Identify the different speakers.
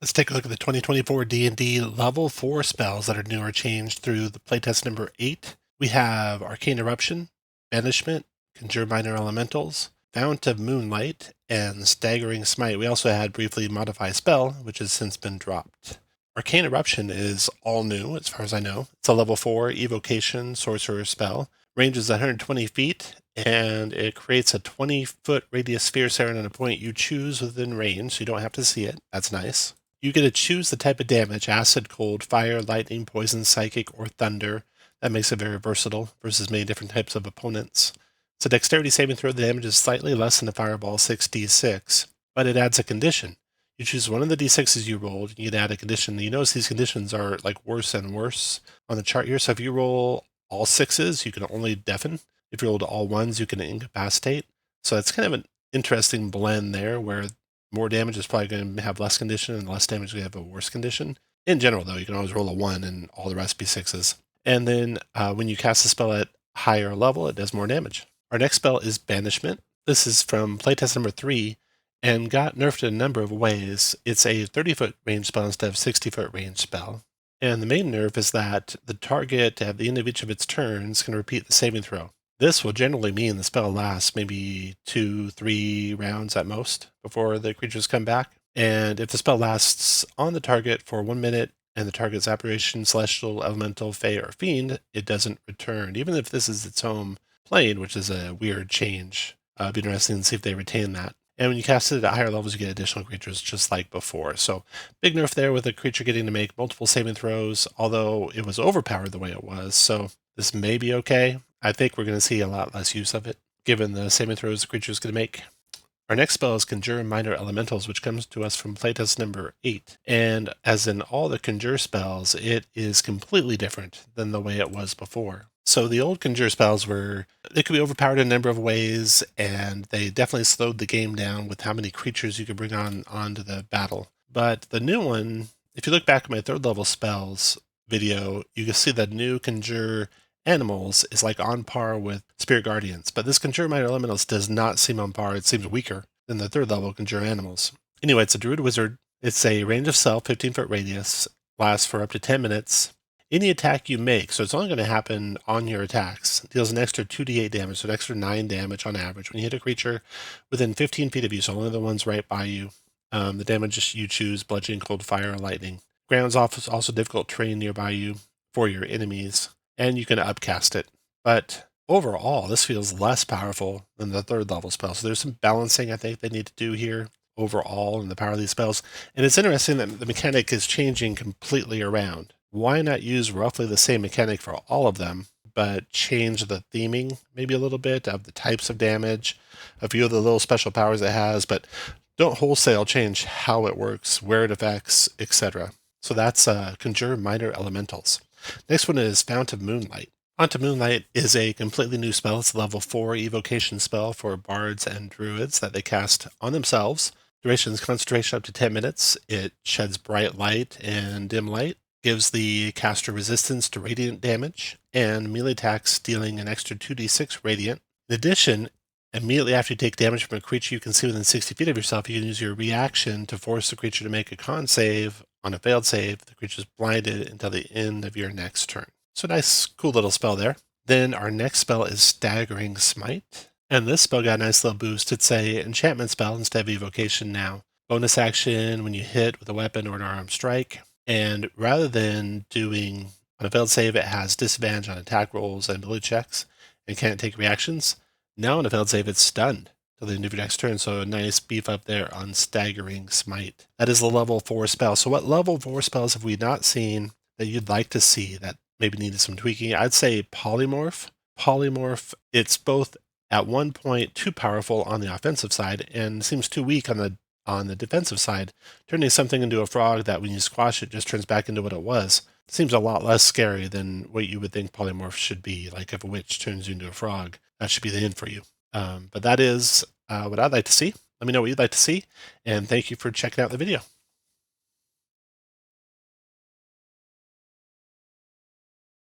Speaker 1: Let's take a look at the 2024 D&D level 4 spells that are new or changed through the playtest number 8. We have Arcane Eruption, Banishment, Conjure Minor Elementals, Fount of Moonlight, and Staggering Smite. We also had briefly Modify Spell, which has since been dropped. Arcane Eruption is all new, as far as I know. It's a level 4 evocation sorcerer spell. Range is 120 feet, and it creates a 20-foot radius sphere centered on a point you choose within range, so you don't have to see it. That's nice. You get to choose the type of damage: acid, cold, fire, lightning, poison, psychic, or thunder. That makes it very versatile versus many different types of opponents. It's a dexterity saving throw. The damage is slightly less than a fireball 6d6, but it adds a condition. You choose one of the d6s you rolled, and you can add a condition. You notice these conditions are like worse and worse on the chart here. So if you roll all sixes, you can only deafen. If you rolled all ones, you can incapacitate. So it's kind of an interesting blend there where more damage is probably going to have less condition, and less damage is going to have a worse condition. In general, though, you can always roll a 1 and all the rest be 6s. And then when you cast the spell at higher level, it does more damage. Our next spell is Banishment. This is from playtest number 3 and got nerfed in a number of ways. It's a 30-foot range spell instead of 60-foot range spell. And the main nerf is that the target at the end of each of its turns can repeat the saving throw. This will generally mean the spell lasts maybe 2-3 rounds at most before the creatures come back. And if the spell lasts on the target for 1 minute and the target's apparition, celestial, elemental, fey, or fiend, it doesn't return, even if this is its home plane, which is a weird change. It'd be interesting to see if they retain that. And when you cast it at higher levels, you get additional creatures just like before. So big nerf there with the creature getting to make multiple saving throws, although it was overpowered the way it was. So this may be okay. I think we're going to see a lot less use of it, given the saving throws the creature is going to make. Our next spell is Conjure Minor Elementals, which comes to us from playtest number 8. And as in all the Conjure spells, it is completely different than the way it was before. So the old Conjure spells they could be overpowered in a number of ways, and they definitely slowed the game down with how many creatures you could bring onto the battle. But the new one, if you look back at my 3rd level spells video, you can see that new Conjure Animals is like on par with Spirit Guardians, but this Conjure Minor Elementals does not seem on par. It seems weaker than the 3rd level Conjure Animals. Anyway, it's a Druid Wizard. It's a range of self, 15-foot radius, lasts for up to 10 minutes. Any attack you make, so it's only going to happen on your attacks, deals an extra 2d8 damage, so an extra 9 damage on average when you hit a creature within 15 feet of you, so only the ones right by you. The damage you choose: bludgeoning, cold, fire, or lightning. Ground's also difficult terrain nearby you for your enemies, and you can upcast it. But overall, this feels less powerful than the 3rd level spell. So there's some balancing I think they need to do here overall in the power of these spells. And it's interesting that the mechanic is changing completely around. Why not use roughly the same mechanic for all of them, but change the theming maybe a little bit of the types of damage, a few of the little special powers it has, but don't wholesale change how it works, where it affects, etc. So that's Conjure Minor Elementals. Next one is Fount of Moonlight. Fount of Moonlight is a completely new spell. It's a level 4 evocation spell for bards and druids that they cast on themselves. Duration is concentration up to 10 minutes. It sheds bright light and dim light, gives the caster resistance to radiant damage, and melee attacks dealing an extra 2d6 radiant. In addition, immediately after you take damage from a creature you can see within 60 feet of yourself, you can use your reaction to force the creature to make a con save. On a failed save, the creature is blinded until the end of your next turn. So nice, cool little spell there. Then our next spell is Staggering Smite. And this spell got a nice little boost. It's a enchantment spell instead of evocation now. Bonus action when you hit with a weapon or an armed strike. And rather than doing on a failed save, it has disadvantage on attack rolls and ability checks and can't take reactions. Now on a failed save, it's stunned till the end of your next turn, so a nice beef up there on Staggering Smite. That is the level 4 spell. So what level 4 spells have we not seen that you'd like to see that maybe needed some tweaking? I'd say Polymorph. Polymorph, it's both at one point too powerful on the offensive side and seems too weak on the defensive side, turning something into a frog that when you squash it just turns back into what it was. It seems a lot less scary than what you would think Polymorph should be. Like if a witch turns you into a frog, that should be the end for you. But that is what I'd like to see. Let me know what you'd like to see, and thank you for checking out the video.